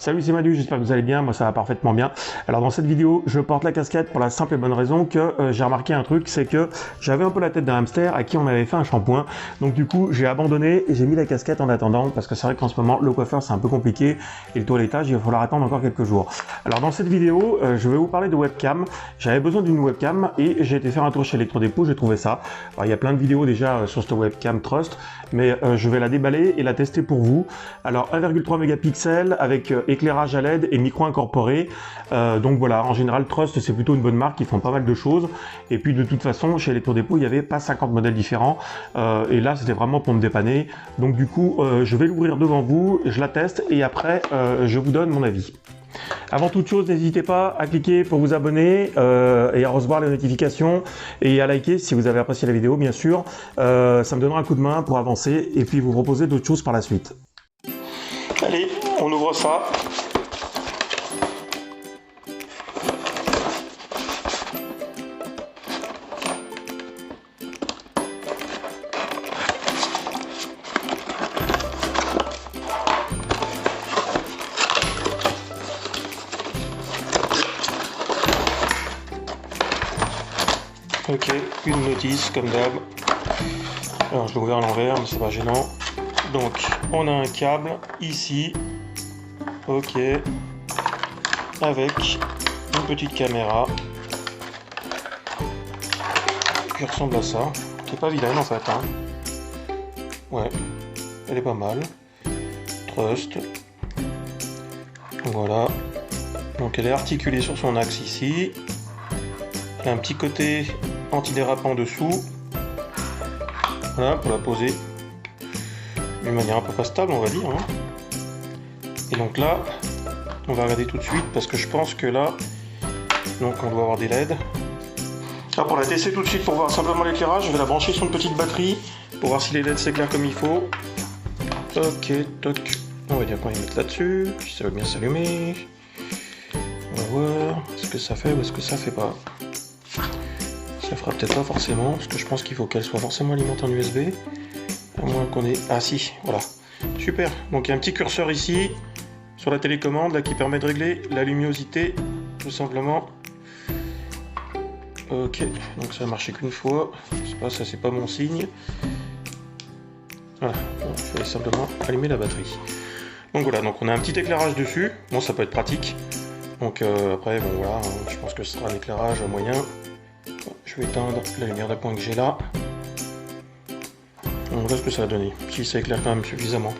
Salut, c'est Manu, j'espère que vous allez bien, moi ça va parfaitement bien. Alors dans cette vidéo, je porte la casquette pour la simple et bonne raison que j'ai remarqué un truc, c'est que j'avais un peu la tête d'un hamster à qui on avait fait un shampoing. Donc du coup, j'ai abandonné et j'ai mis la casquette en attendant, parce que c'est vrai qu'en ce moment, le coiffeur c'est un peu compliqué et le toilettage, il va falloir attendre encore quelques jours. Alors dans cette vidéo, je vais vous parler de webcam. J'avais besoin d'une webcam et j'ai été faire un tour chez Electrodépôt, j'ai trouvé ça. Alors il y a plein de vidéos déjà sur cette webcam Trust, mais je vais la déballer et la tester pour vous. Alors 1,3 mégapixels avec éclairage à LED et micro incorporé. Donc voilà, en général Trust c'est plutôt une bonne marque, ils font pas mal de choses. Et puis de toute façon chez Electrodépôt il n'y avait pas 50 modèles différents. Et là c'était vraiment pour me dépanner. Donc du coup je vais l'ouvrir devant vous, je la teste et après je vous donne mon avis. Avant toute chose, n'hésitez pas à cliquer pour vous abonner et à recevoir les notifications et à liker si vous avez apprécié la vidéo, bien sûr. Ça me donnera un coup de main pour avancer et puis vous proposer d'autres choses par la suite. Allez, on ouvre ça. Ok, une notice comme d'hab. Alors je l'ai ouvert à l'envers, mais c'est pas gênant. Donc on a un câble ici, ok, avec une petite caméra qui ressemble à ça. Qui est pas vilaine en fait, hein. Ouais, elle est pas mal. Trust. Voilà. Donc elle est articulée sur son axe ici. Elle a un petit côté antidérapant dessous. Voilà, pour la poser d'une manière un peu pas stable, on va dire. Hein. Et donc là, on va regarder tout de suite parce que je pense que là, donc on doit avoir des LED. Là, pour la tester tout de suite, pour voir simplement l'éclairage, je vais la brancher sur une petite batterie pour voir si les LED s'éclairent comme il faut. Ok, toc. On va dire qu'on va les mettre là-dessus, si ça veut bien s'allumer. On va voir ce que ça fait ou est-ce que ça fait pas. Ça fera peut-être pas forcément, parce que je pense qu'il faut qu'elle soit forcément alimentée en USB. À moins qu'on ait... Ah si, voilà. Super. Donc il y a un petit curseur ici, sur la télécommande, là, qui permet de régler la luminosité, tout simplement. Ok, donc ça a marché qu'une fois. Je sais pas, ça c'est pas mon signe. Voilà, bon, je vais simplement allumer la batterie. Donc voilà, donc on a un petit éclairage dessus. Bon, ça peut être pratique. Donc après, bon voilà, hein, je pense que ce sera un éclairage moyen. Je vais éteindre la lumière d'appoint que j'ai là. On voit ce que ça va donner, si ça éclaire quand même suffisamment.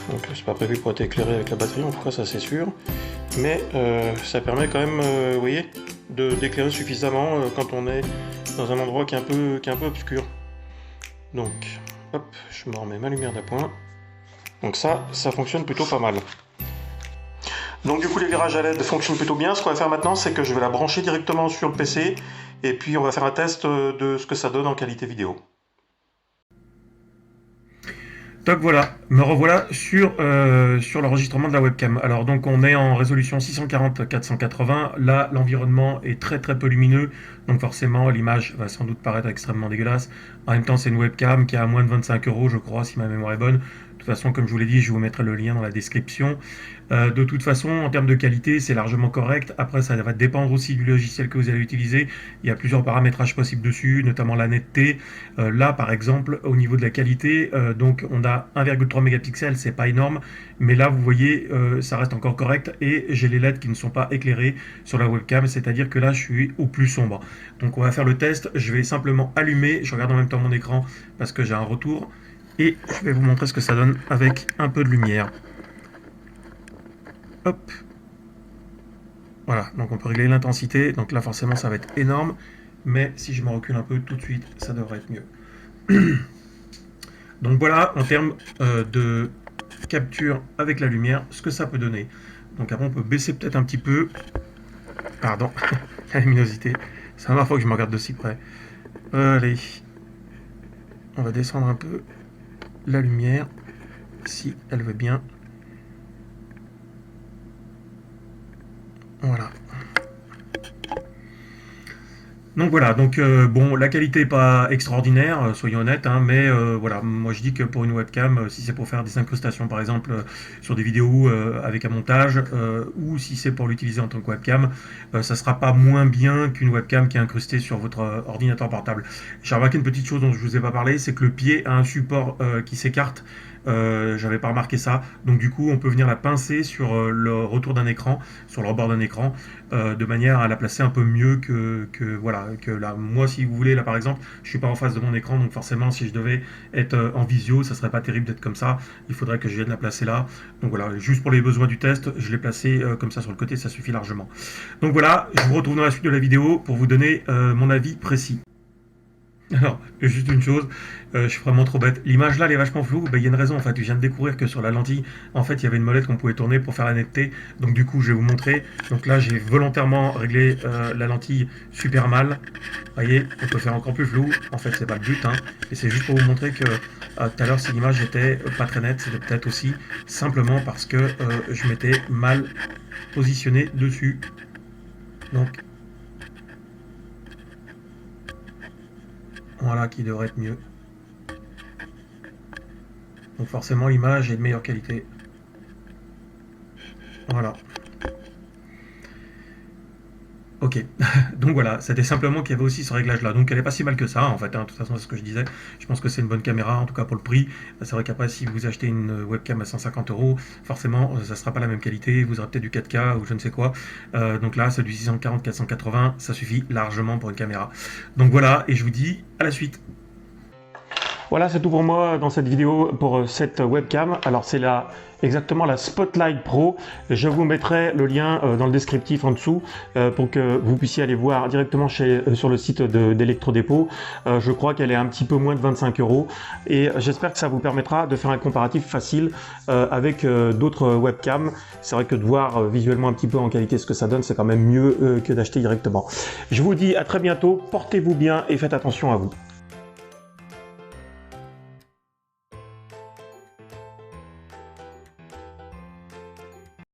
Donc c'est pas prévu pour être éclairé avec la batterie, en tout cas ça c'est sûr. Mais ça permet quand même, vous voyez, d'éclairer suffisamment quand on est dans un endroit qui est un peu obscur. Donc, hop, je me remets ma lumière d'appoint. Donc ça fonctionne plutôt pas mal. Donc du coup l'éclairage à LED fonctionne plutôt bien. Ce qu'on va faire maintenant, c'est que je vais la brancher directement sur le PC et puis on va faire un test de ce que ça donne en qualité vidéo. Donc voilà, me revoilà sur l'enregistrement de la webcam. Alors donc on est en résolution 640-480, là l'environnement est très peu lumineux, donc forcément l'image va sans doute paraître extrêmement dégueulasse. En même temps c'est une webcam qui est à moins de 25 € je crois si ma mémoire est bonne. De toute façon comme je vous l'ai dit je vous mettrai le lien dans la description. De toute façon en termes de qualité c'est largement correct, après ça va dépendre aussi du logiciel que vous allez utiliser. Il y a plusieurs paramétrages possibles dessus, notamment la netteté. Là par exemple au niveau de la qualité, donc on a 1,3 mégapixels, c'est pas énorme, mais là vous voyez ça reste encore correct et j'ai les LED qui ne sont pas éclairés sur la webcam, c'est-à-dire que là je suis au plus sombre. Donc on va faire le test, je vais simplement allumer, je regarde en même temps mon écran parce que j'ai un retour et je vais vous montrer ce que ça donne avec un peu de lumière. Hop. Voilà, donc on peut régler l'intensité, donc là forcément ça va être énorme, mais si je me recule un peu tout de suite, ça devrait être mieux. Donc voilà, en termes de capture avec la lumière, ce que ça peut donner. Donc après on peut baisser peut-être un petit peu, pardon, la luminosité, c'est la première fois que je me regarde de si près. Allez, on va descendre un peu la lumière, si elle veut bien. Voilà. Donc voilà, donc bon, la qualité est pas extraordinaire, soyons honnêtes, hein, mais voilà, moi je dis que pour une webcam, si c'est pour faire des incrustations par exemple sur des vidéos avec un montage, ou si c'est pour l'utiliser en tant que webcam, ça sera pas moins bien qu'une webcam qui est incrustée sur votre ordinateur portable. J'ai remarqué une petite chose dont je vous ai pas parlé, c'est que le pied a un support qui s'écarte. J'avais pas remarqué ça, donc du coup on peut venir la pincer sur le retour d'un écran, sur le rebord d'un écran, de manière à la placer un peu mieux voilà, que là. Moi, si vous voulez, là par exemple, je suis pas en face de mon écran, donc forcément si je devais être en visio, ça serait pas terrible d'être comme ça, il faudrait que je vienne la placer là. Donc voilà, juste pour les besoins du test, je l'ai placé comme ça sur le côté, ça suffit largement. Donc voilà, je vous retrouve dans la suite de la vidéo pour vous donner mon avis précis. Alors, juste une chose, je suis vraiment trop bête. L'image là, elle est vachement floue. Il y a une raison en fait. Je viens de découvrir que sur la lentille, en fait, il y avait une molette qu'on pouvait tourner pour faire la netteté. Donc du coup, je vais vous montrer. Donc là, j'ai volontairement réglé la lentille super mal. Vous voyez, on peut faire encore plus flou. En fait, c'est pas le but, hein. Et c'est juste pour vous montrer que tout à l'heure, si l'image était pas très nette, c'était peut-être aussi simplement parce que je m'étais mal positionné dessus. Donc voilà, qui devrait être mieux. Donc forcément l'image est de meilleure qualité. Voilà. Ok, donc voilà, c'était simplement qu'il y avait aussi ce réglage là, donc elle est pas si mal que ça en fait, hein. De toute façon c'est ce que je disais, je pense que c'est une bonne caméra, en tout cas pour le prix. C'est vrai qu'après si vous achetez une webcam à 150 €, forcément ça sera pas la même qualité, vous aurez peut-être du 4K ou je ne sais quoi, donc là c'est du 640-480, ça suffit largement pour une caméra. Donc voilà, et je vous dis à la suite. Voilà, c'est tout pour moi dans cette vidéo pour cette webcam. Alors c'est exactement la Spotlight Pro. Je vous mettrai le lien dans le descriptif en dessous pour que vous puissiez aller voir directement sur le site d'Electrodépôt. Je crois qu'elle est un petit peu moins de 25 € et j'espère que ça vous permettra de faire un comparatif facile avec d'autres webcams. C'est vrai que de voir visuellement un petit peu en qualité ce que ça donne, c'est quand même mieux que d'acheter directement. Je vous dis à très bientôt, portez-vous bien et faites attention à vous.